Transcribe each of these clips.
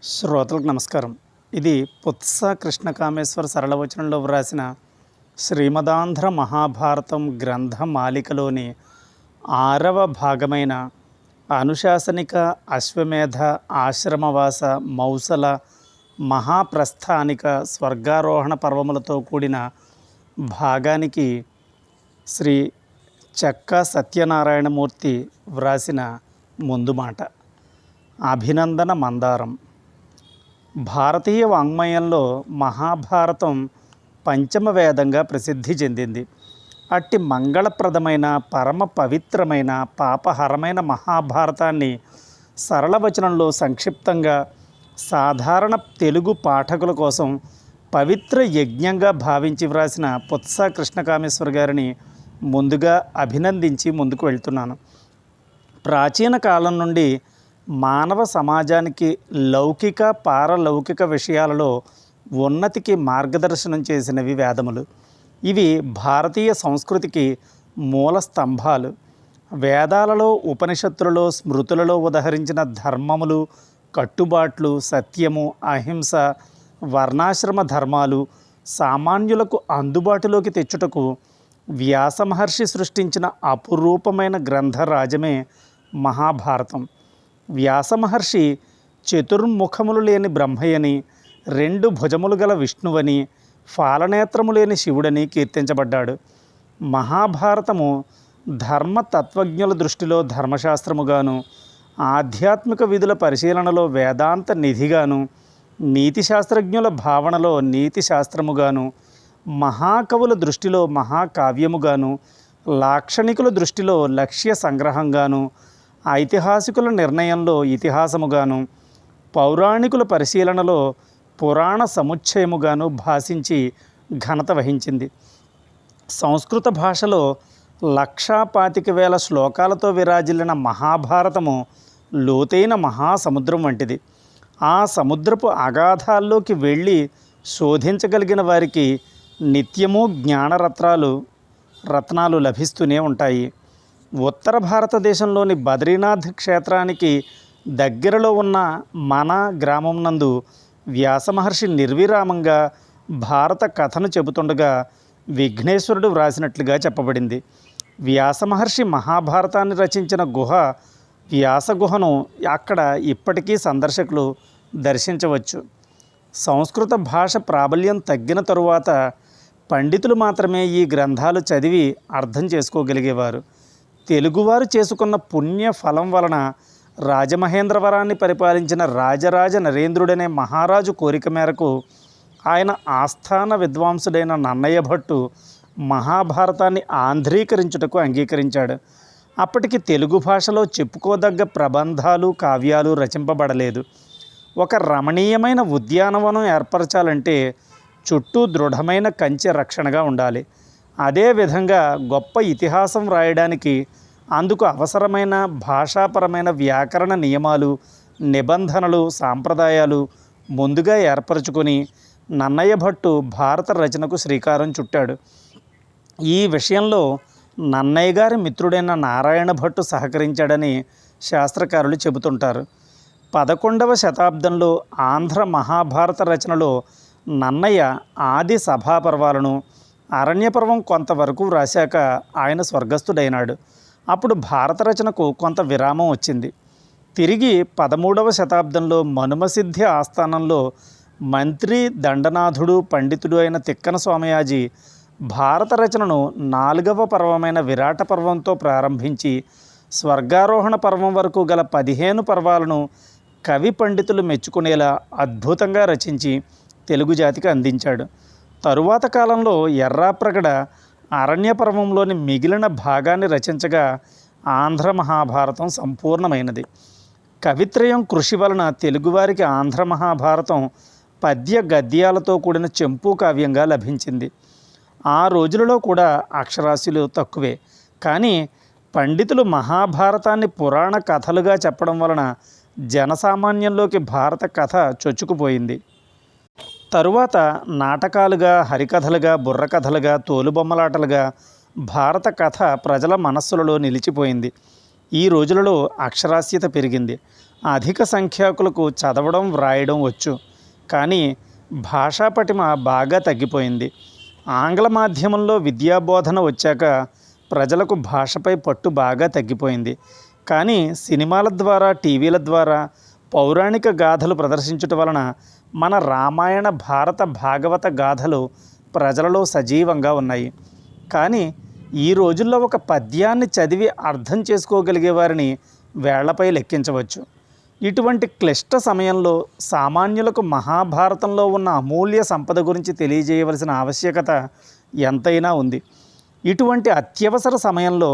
శ్రోతలకు నమస్కారం. ఇది పుత్స కృష్ణకామేశ్వర సరళవచనంలో వ్రాసిన శ్రీమదాంధ్ర మహాభారతం గ్రంథమాలికలోని 6వ భాగమైన అనుశాసనిక అశ్వమేధ ఆశ్రమవాస మౌసల మహాప్రస్థానిక స్వర్గారోహణ పర్వములతో కూడిన భాగానికి శ్రీ చెక్క సత్యనారాయణమూర్తి వ్రాసిన ముందు మాట. అభినందన మందారం. భారతీయ వాంగ్మయంలో మహాభారతం పంచమ వేదంగా ప్రసిద్ధి చెందింది. అట్టి మంగళప్రదమైన పరమ పవిత్రమైన పాపహరమైన మహాభారతాన్ని సరళ వచనంలో సంక్షిప్తంగా సాధారణ తెలుగు పాఠకుల కోసం పవిత్ర యజ్ఞంగా భావించి వ్రాసిన పుత్స కృష్ణకామేశ్వర్ గారిని ముందుగా అభినందించి ముందుకు వెళ్తున్నాను. ప్రాచీన కాలం నుండి మానవ సమాజానికి లౌకిక పారలౌకిక విషయాలలో ఉన్నతికి మార్గదర్శనం చేసినవి వేదములు. ఇవి భారతీయ సంస్కృతికి మూల స్తంభాలు. వేదాలలో, ఉపనిషత్తులలో, స్మృతులలో ఉదహరించిన ధర్మములు, కట్టుబాట్లు, సత్యము, అహింస, వర్ణాశ్రమ ధర్మాలు సామాన్యులకు అందుబాటులోకి తెచ్చుటకు వ్యాస మహర్షి సృష్టించిన అపురూపమైన గ్రంథరాజమే మహాభారతం. వ్యాస మహర్షి చతుర్ముఖములు లేని బ్రహ్మయ్యని, 2 భుజములు గల విష్ణువని, ఫాలనేత్రము లేని శివుడని కీర్తించబడ్డాడు. మహాభారతము ధర్మతత్వజ్ఞుల దృష్టిలో ధర్మశాస్త్రముగాను, ఆధ్యాత్మిక విధుల పరిశీలనలో వేదాంత నిధిగాను, నీతి శాస్త్రజ్ఞుల భావనలో నీతి శాస్త్రముగాను, మహాకవుల దృష్టిలో మహాకావ్యముగాను, లాక్షణికుల దృష్టిలో లక్ష్య సంగ్రహంగాను, ఐతిహాసికుల నిర్ణయంలో ఇతిహాసముగాను, పౌరాణికుల పరిశీలనలో పురాణ సముచ్చయముగాను భాషించి ఘనత వహించింది. సంస్కృత భాషలో 1,25,000 శ్లోకాలతో విరాజిల్లిన మహాభారతము లోతైన మహాసముద్రం వంటిది. ఆ సముద్రపు అగాధాల్లోకి వెళ్ళి శోధించగలిగిన వారికి నిత్యము రత్నాలు లభిస్తూనే ఉంటాయి. ఉత్తర భారతదేశంలోని బద్రీనాథ్ క్షేత్రానికి దగ్గరలో ఉన్న మన గ్రామం నందు వ్యాసమహర్షి నిర్విరామంగా భారత కథను చెబుతుండగా విఘ్నేశ్వరుడు వ్రాసినట్లుగా చెప్పబడింది. వ్యాసమహర్షి మహాభారతాన్ని రచించిన గుహ వ్యాసగుహను అక్కడ ఇప్పటికీ సందర్శకులు దర్శించవచ్చు. సంస్కృత భాష ప్రాబల్యం తగ్గిన తరువాత పండితులు మాత్రమే ఈ గ్రంథాలు చదివి అర్థం చేసుకోగలిగేవారు. తెలుగువారు చేసుకున్న పుణ్య ఫలం వలన రాజమహేంద్రవరాన్ని పరిపాలించిన రాజరాజ నరేంద్రుడనే మహారాజు కోరిక మేరకు ఆయన ఆస్థాన విద్వాంసుడైన నన్నయ్య భట్టు మహాభారతాన్ని ఆంధ్రీకరించుటకు అంగీకరించాడు. అప్పటికి తెలుగు భాషలో చెప్పుకోదగ్గ ప్రబంధాలు, కావ్యాలు రచింపబడలేదు. ఒక రమణీయమైన ఉద్యానవనం ఏర్పరచాలంటే చుట్టూ దృఢమైన కంచె రక్షణగా ఉండాలి. అదేవిధంగా గొప్ప ఇతిహాసం రాయడానికి అందుకు అవసరమైన భాషాపరమైన వ్యాకరణ నియమాలు, నిబంధనలు, సాంప్రదాయాలు ముందుగా ఏర్పరచుకొని నన్నయ్య భట్టు భారత రచనకు శ్రీకారం చుట్టాడు. ఈ విషయంలో నన్నయ్య గారి మిత్రుడైన నారాయణ భట్టు సహకరించాడని శాస్త్రకారులు చెబుతుంటారు. 11వ శతాబ్దంలో ఆంధ్ర మహాభారత రచనలో నన్నయ్య ఆది సభాపర్వాలను, అరణ్యపర్వం కొంతవరకు వ్రాశాక ఆయన స్వర్గస్థుడైనాడు. అప్పుడు భారత రచనకు కొంత విరామం వచ్చింది. తిరిగి 13వ శతాబ్దంలో మనుమసిద్ధి ఆస్థానంలో మంత్రి, దండనాథుడు, పండితుడు అయిన తిక్కన సోమయాజి భారత రచనను 4వ పర్వమైన విరాట పర్వంతో ప్రారంభించి స్వర్గారోహణ పర్వం వరకు గల 15 పర్వాలను కవి పండితులు మెచ్చుకునేలా అద్భుతంగా రచించి తెలుగు జాతికి అందించాడు. తరువాత కాలంలో ఎర్రాప్రగడ అరణ్య పర్వంలోని మిగిలిన భాగాన్ని రచించగా ఆంధ్ర మహాభారతం సంపూర్ణమైనది. కవిత్రయం కృషి వలన తెలుగువారికి ఆంధ్ర మహాభారతం పద్య గద్యాలతో కూడిన చెంపు కావ్యంగా లభించింది. ఆ రోజులలో కూడా అక్షరాస్యులు తక్కువే, కానీ పండితులు మహాభారతాన్ని పురాణ కథలుగా చెప్పడం వలన జనసామాన్యంలోకి భారత కథ చొచ్చుకుపోయింది. తరువాత నాటకాలుగా, హరికథలుగా, బుర్రకథలుగా, తోలుబొమ్మలాటలుగా భారత కథ ప్రజల మనస్సులలో నిలిచిపోయింది. ఈ రోజులలో అక్షరాస్యత పెరిగింది. అధిక సంఖ్యాకులకు చదవడం వ్రాయడం వచ్చు, కానీ భాషా పటిమ బాగా తగ్గిపోయింది. ఆంగ్ల మాధ్యమంలో విద్యాబోధన వచ్చాక ప్రజలకు భాషపై పట్టు బాగా తగ్గిపోయింది. కానీ సినిమాల ద్వారా, టీవీల ద్వారా పౌరాణిక గాథలు ప్రదర్శించటం వలన మన రామాయణ, భారత, భాగవత గాథలు ప్రజలలో సజీవంగా ఉన్నాయి. కానీ ఈ రోజుల్లో ఒక పద్యాన్ని చదివి అర్థం చేసుకోగలిగే వారిని వేళ్లపై లెక్కించవచ్చు. ఇటువంటి క్లిష్ట సమయంలో సామాన్యులకు మహాభారతంలో ఉన్న అమూల్య సంపద గురించి తెలియజేయవలసిన ఆవశ్యకత ఎంతైనా ఉంది. ఇటువంటి అత్యవసర సమయంలో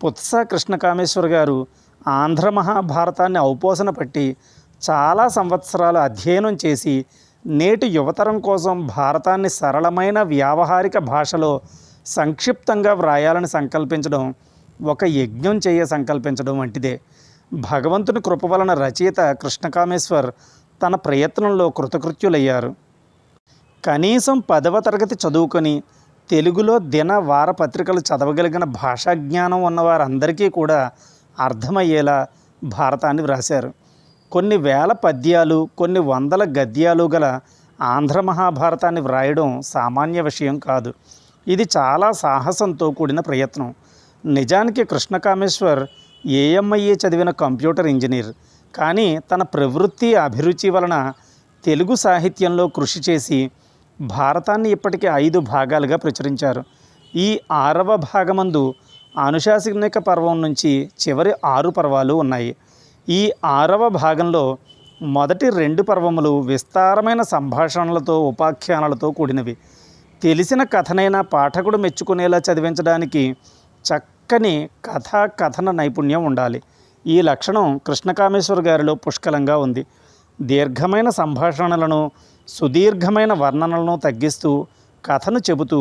పుత్స కృష్ణకామేశ్వర్ గారు ఆంధ్ర మహాభారతాన్ని ఔపోసన పట్టి చాలా సంవత్సరాలు అధ్యయనం చేసి నేటి యువతరం కోసం భారతాన్ని సరళమైన వ్యావహారిక భాషలో సంక్షిప్తంగా వ్రాయాలని సంకల్పించడం ఒక యజ్ఞం సంకల్పించడం వంటిదే. భగవంతుని కృప వలన రచయిత కృష్ణకామేశ్వర్ తన ప్రయత్నంలో కృతకృత్యులయ్యారు. కనీసం 10వ తరగతి చదువుకొని తెలుగులో దిన వార పత్రికలు చదవగలిగిన భాషా జ్ఞానం ఉన్నవారందరికీ కూడా అర్థమయ్యేలా భారతాన్ని వ్రాశారు. కొన్ని వేల పద్యాలు, కొన్ని వందల గద్యాలు గల ఆంధ్ర మహాభారతాన్ని వ్రాయడం సామాన్య విషయం కాదు. ఇది చాలా సాహసంతో కూడిన ప్రయత్నం. నిజానికి కృష్ణకామేశ్వర్ ఏఎంఐఏ చదివిన కంప్యూటర్ ఇంజనీర్. కానీ తన ప్రవృత్తి, అభిరుచి వలన తెలుగు సాహిత్యంలో కృషి చేసి భారతాన్ని ఇప్పటికీ 5 భాగాలుగా ప్రచురించారు. ఈ 6వ భాగమందు అనుశాసనిక పర్వం నుంచి చివరి 6 పర్వాలు ఉన్నాయి. ఈ 6వ భాగంలో మొదటి 2 పర్వములు విస్తారమైన సంభాషణలతో, ఉపాఖ్యానాలతో కూడినవి. తెలిసిన కథనైనా పాఠకుడు మెచ్చుకునేలా చదివించడానికి చక్కని కథన నైపుణ్యం ఉండాలి. ఈ లక్షణం కృష్ణకామేశ్వర్ గారిలో పుష్కలంగా ఉంది. దీర్ఘమైన సంభాషణలను, సుదీర్ఘమైన వర్ణనలను తగ్గిస్తూ కథను చెబుతూ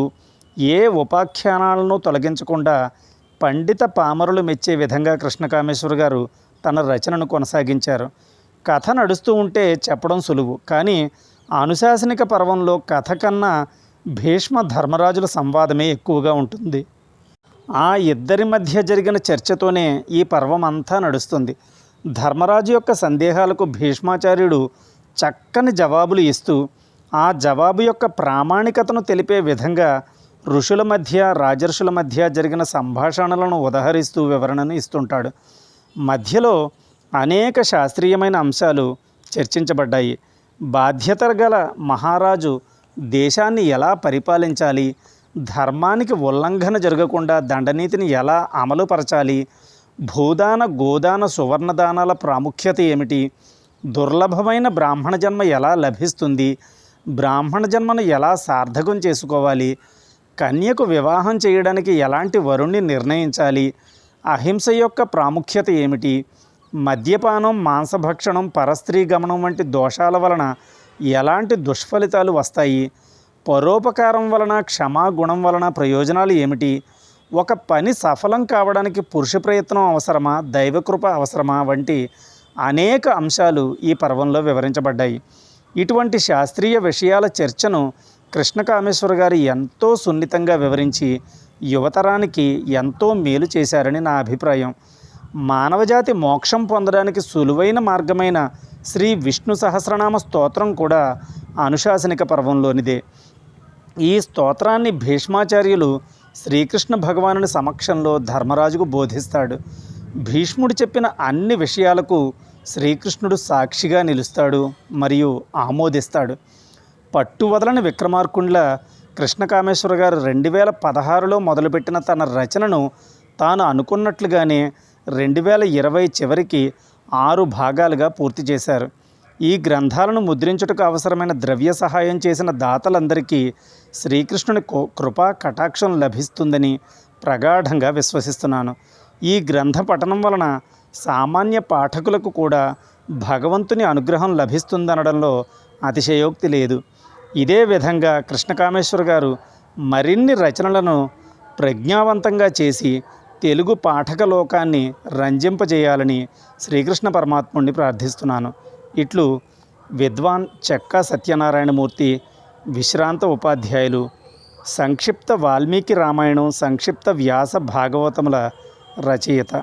ఏ ఉపాఖ్యానాలను తొలగించకుండా పండిత పామరులు మెచ్చే విధంగా కృష్ణకామేశ్వర్ గారు తన రచనను కొనసాగించారు. కథ నడుస్తూ ఉంటే చెప్పడం సులువు, కానీ అనుశాసనిక పర్వంలో కథ కన్నా భీష్మ ధర్మరాజుల సంవాదమే ఎక్కువగా ఉంటుంది. ఆ ఇద్దరి మధ్య జరిగిన చర్చతోనే ఈ పర్వం అంతా నడుస్తుంది. ధర్మరాజు యొక్క సందేహాలకు భీష్మాచార్యుడు చక్కని జవాబులు ఇస్తూ ఆ జవాబు యొక్క ప్రామాణికతను తెలిపే విధంగా ఋషుల మధ్య, రాజర్షుల మధ్య జరిగిన సంభాషణలను ఉదహరిస్తూ వివరణను ఇస్తుంటాడు. మధ్యలో అనేక శాస్త్రీయమైన అంశాలు చర్చించబడ్డాయి. బాధ్యత గల మహారాజు దేశాన్ని ఎలా పరిపాలించాలి, ధర్మానికి ఉల్లంఘన జరగకుండా దండనీతిని ఎలా అమలుపరచాలి, భూదాన, గోదాన, సువర్ణదానాల ప్రాముఖ్యత ఏమిటి, దుర్లభమైన బ్రాహ్మణ జన్మ ఎలా లభిస్తుంది, బ్రాహ్మణ జన్మను ఎలా సార్థకం చేసుకోవాలి, కన్యకు వివాహం చేయడానికి ఎలాంటి వరుణ్ణి నిర్ణయించాలి, అహింస యొక్క ప్రాముఖ్యత ఏమిటి, మద్యపానం, మాంసభక్షణం, పరస్త్రీ గమనం వంటి దోషాల వలన ఎలాంటి దుష్ఫలితాలు వస్తాయి, పరోపకారం వలన, క్షమాగుణం వలన ప్రయోజనాలు ఏమిటి, ఒక పని సఫలం కావడానికి పురుష ప్రయత్నం అవసరమా, దైవకృప అవసరమా వంటి అనేక అంశాలు ఈ పర్వంలో వివరించబడ్డాయి. ఇటువంటి శాస్త్రీయ విషయాల చర్చను కృష్ణకామేశ్వర్ గారు ఎంతో సున్నితంగా వివరించి యువతరానికి ఎంతో మేలు చేశారని నా అభిప్రాయం. మానవజాతి మోక్షం పొందడానికి సులువైన మార్గమైన శ్రీ విష్ణు సహస్రనామ స్తోత్రం కూడా అనుశాసనిక పర్వంలోనిదే. ఈ స్తోత్రాన్ని భీష్మాచార్యులు శ్రీకృష్ణ భగవానుని సమక్షంలో ధర్మరాజుకు బోధిస్తాడు. భీష్ముడు చెప్పిన అన్ని విషయాలకు శ్రీకృష్ణుడు సాక్షిగా నిలుస్తాడు మరియు ఆమోదిస్తాడు. పట్టువదలని విక్రమార్కునిల కృష్ణకామేశ్వర గారు 2016లో మొదలుపెట్టిన తన రచనను తాను అనుకున్నట్లుగానే 2020 చివరికి 6 భాగాలుగా పూర్తి చేశారు. ఈ గ్రంథాలను ముద్రించుటకు అవసరమైన ద్రవ్య సహాయం చేసిన దాతలందరికీ శ్రీకృష్ణుని కృపా కటాక్షం లభిస్తుందని ప్రగాఢంగా విశ్వసిస్తున్నాను. ఈ గ్రంథ పఠనం వలన సామాన్య పాఠకులకు కూడా భగవంతుని అనుగ్రహం లభిస్తుందనడంలో అతిశయోక్తి లేదు. ఇదే విధంగా కృష్ణకామేశ్వర్ గారు మరిన్ని రచనలను ప్రజ్ఞావంతంగా చేసి తెలుగు పాఠక లోకాన్ని రంజింపజేయాలని శ్రీకృష్ణ పరమాత్ముడిని ప్రార్థిస్తున్నాను. ఇట్లు విద్వాన్ చెక్కా సత్యనారాయణమూర్తి, విశ్రాంత ఉపాధ్యాయులు, సంక్షిప్త వాల్మీకి రామాయణం, సంక్షిప్త వ్యాస భాగవతముల రచయిత.